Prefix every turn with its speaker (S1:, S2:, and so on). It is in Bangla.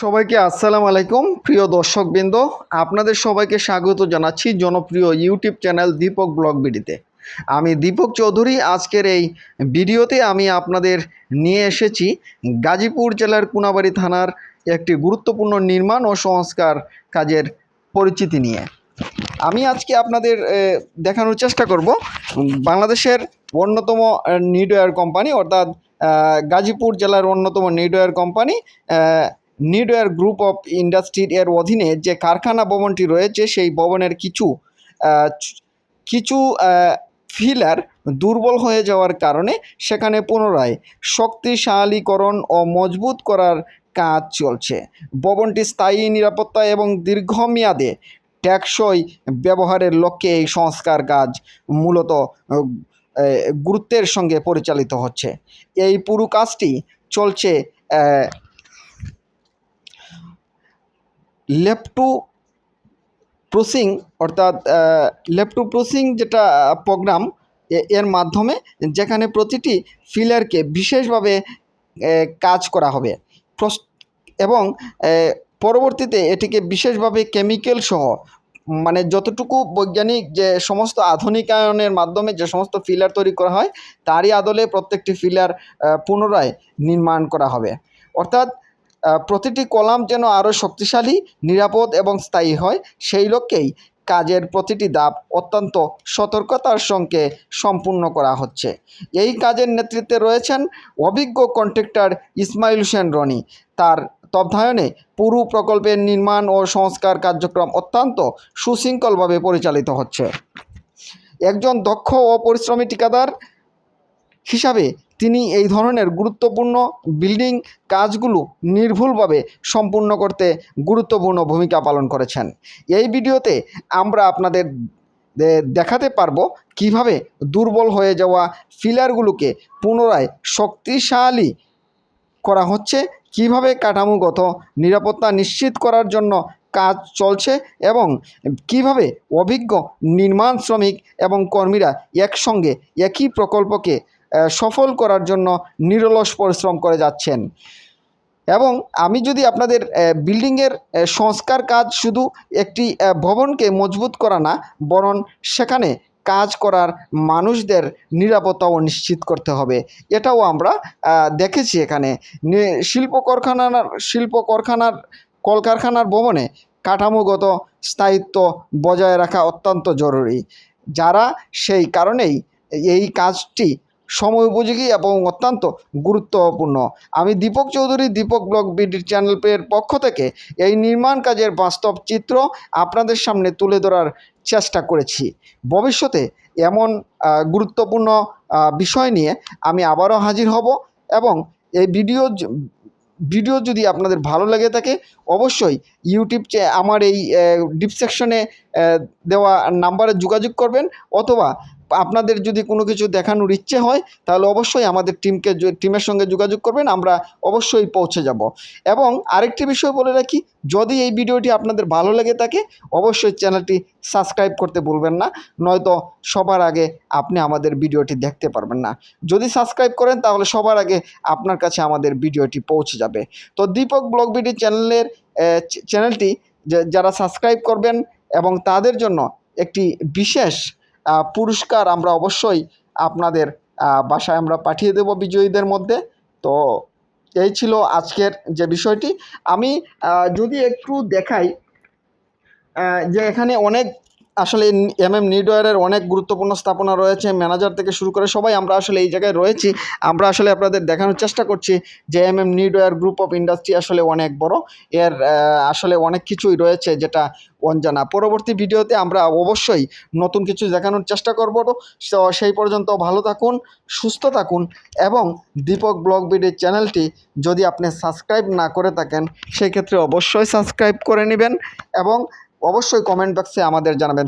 S1: সবাইকে আসসালামু আলাইকুম। প্রিয় দর্শকবৃন্দ, আপনাদের সবাইকে স্বাগত জানাচ্ছি জনপ্রিয় ইউটিউব চ্যানেল দীপক ব্লগ বিডিতে। আমি দীপক চৌধুরী। আজকের এই ভিডিওতে আমি আপনাদের নিয়ে এসেছি গাজীপুর জেলার কোনাবাড়ী থানার একটি গুরুত্বপূর্ণ নির্মাণ ও সংস্কার কাজের পরিচিতি নিয়ে। আমি আজকে আপনাদের দেখানোর চেষ্টা করব বাংলাদেশের অন্যতম নিডওয়্যার কোম্পানি, অর্থাৎ গাজীপুর জেলার অন্যতম নিডওয়্যার কোম্পানি নিডওয়্যার গ্রুপ অফ ইন্ডাস্ট্রির এর অধীনে যে কারখানা ভবনটি রয়েছে, সেই ভবনের কিছু ফিলার দুর্বল হয়ে যাওয়ার কারণে সেখানে পুনরায় শক্তিশালীকরণ ও মজবুত করার কাজ চলছে। ভবনটি স্থায়ী নিরাপত্তা এবং দীর্ঘমেয়াদে টেকসই ব্যবহারের লক্ষ্যে এই সংস্কার কাজ মূলত গুরুত্বের সঙ্গে পরিচালিত হচ্ছে। এই পুরো কাজটি চলছে লেফট টু প্রসিং, অর্থাৎ লেফট টু প্রসিং যেটা প্রোগ্রাম, এর মাধ্যমে যেখানে প্রতিটি ফিলারকে বিশেষভাবে কাজ করা হবে এবং পরবর্তীতে এটিকে বিশেষভাবে কেমিক্যাল সহ, মানে যতটুকু বৈজ্ঞানিক যে সমস্ত আধুনিকায়নের মাধ্যমে যে সমস্ত ফিলার তৈরি করা হয়, তারই আদলে প্রত্যেকটি ফিলার পুনরায় নির্মাণ করা হবে। অর্থাৎ প্রতিটি কলাম যেন আরও শক্তিশালী, নিরাপদ এবং স্থায়ী হয়, সেই লক্ষ্যেই কাজের প্রতিটি ধাপ অত্যন্ত সতর্কতার সঙ্গে সম্পূর্ণ করা হচ্ছে। এই কাজের নেতৃত্বে রয়েছেন অভিজ্ঞ কন্ট্রাক্টর ইসমাইল হোসেন রনি। তার তত্ত্বাবধানে পুরো প্রকল্পের নির্মাণ ও সংস্কার কার্যক্রম অত্যন্ত সুশৃঙ্খলভাবে পরিচালিত হচ্ছে। একজন দক্ষ ও পরিশ্রমী ঠিকাদার হিসাবে তিনি এই ধরনের গুরুত্বপূর্ণ বিল্ডিং কাজগুলো নির্ভুলভাবে সম্পূর্ণ করতে গুরুত্বপূর্ণ ভূমিকা পালন করেছেন। এই ভিডিওতে আমরা আপনাদের দেখাতে পারবো কিভাবে দুর্বল হয়ে যাওয়া ফিলারগুলোকে পুনরায় শক্তিশালী করা হচ্ছে, কিভাবে কাঠামোগত নিরাপত্তা নিশ্চিত করার জন্য কাজ চলছে এবং কিভাবে অভিজ্ঞ নির্মাণ শ্রমিক এবং কর্মীরা একসঙ্গে একই প্রকল্পকে সফল করার জন্য নিরলস পরিশ্রম করে যাচ্ছেন। এবং আমি যদি আপনাদের বিল্ডিংয়ের সংস্কার কাজ শুধু একটি ভবনকে মজবুত করা না, বরং সেখানে কাজ করার মানুষদের নিরাপত্তাও নিশ্চিত করতে হবে, এটাও আমরা দেখেছি। এখানে কলকারখানার ভবনে কাঠামোগত স্থায়িত্ব বজায় রাখা অত্যন্ত জরুরি, যারা সেই কারণেই এই কাজটি সময় উপযোগী এবং অত্যন্ত গুরুত্বপূর্ণ। আমি দীপক চৌধুরী, দীপক ব্লগ বিডির চ্যানেলের পক্ষ থেকে এই নির্মাণ কাজের বাস্তব চিত্র আপনাদের সামনে তুলে ধরার চেষ্টা করেছি। ভবিষ্যতে এমন গুরুত্বপূর্ণ বিষয় নিয়ে আমি আবারও হাজির হব এবং এই ভিডিও যদি আপনাদের ভালো লেগে থাকে, অবশ্যই আমার এই ডিসক্রিপশনে দেওয়া নাম্বারে যোগাযোগ করবেন, অথবা আপনাদের যদি কোনো কিছু দেখানোর ইচ্ছে হয় তাহলে অবশ্যই আমাদের টিমের সঙ্গে যোগাযোগ করবেন, আমরা অবশ্যই পৌঁছে যাব। এবং আরেকটি বিষয় বলে রাখি, যদি এই ভিডিওটি আপনাদের ভালো লেগে থাকে অবশ্যই চ্যানেলটি সাবস্ক্রাইব করতে ভুলবেন না, নয়তো সবার আগে আপনি আমাদের ভিডিওটি দেখতে পারবেন না। যদি সাবস্ক্রাইব করেন তাহলে সবার আগে আপনার কাছে আমাদের ভিডিওটি পৌঁছে যাবে। তো দীপক ব্লগ বিডি চ্যানেলটি যারা সাবস্ক্রাইব করবেন এবং তাদের জন্য একটি বিশেষ পুরস্কার আমরা অবশ্যই আপনাদের বাসায় আমরা পাঠিয়ে দেব বিজয়ীদের মধ্যে। তো এই ছিল আজকের যে বিষয়টি। আমি যদি একটু দেখাই যে এখানে অনেক আসলে নিডওয়্যারের অনেক গুরুত্বপূর্ণ স্থাপনা রয়েছে, ম্যানেজার থেকে শুরু করে সবাই আমরা আসলে এই জায়গায় রয়েছি। আমরা আসলে আপনাদের দেখানোর চেষ্টা করছি যে নিডওয়্যার গ্রুপ অফ ইন্ডাস্ট্রি আসলে অনেক বড়, এর আসলে অনেক কিছুই রয়েছে যেটা অনজানা। পরবর্তী ভিডিওতে আমরা অবশ্যই নতুন কিছু দেখানোর চেষ্টা করব। তো সেই পর্যন্ত ভালো থাকুন, সুস্থ থাকুন এবং দীপক ব্লগ বিডির চ্যানেলটি যদি আপনি সাবস্ক্রাইব না করে থাকেন সেই ক্ষেত্রে অবশ্যই সাবস্ক্রাইব করে নেবেন এবং অবশ্যই কমেন্ট বক্সে আমাদের জানাবেন।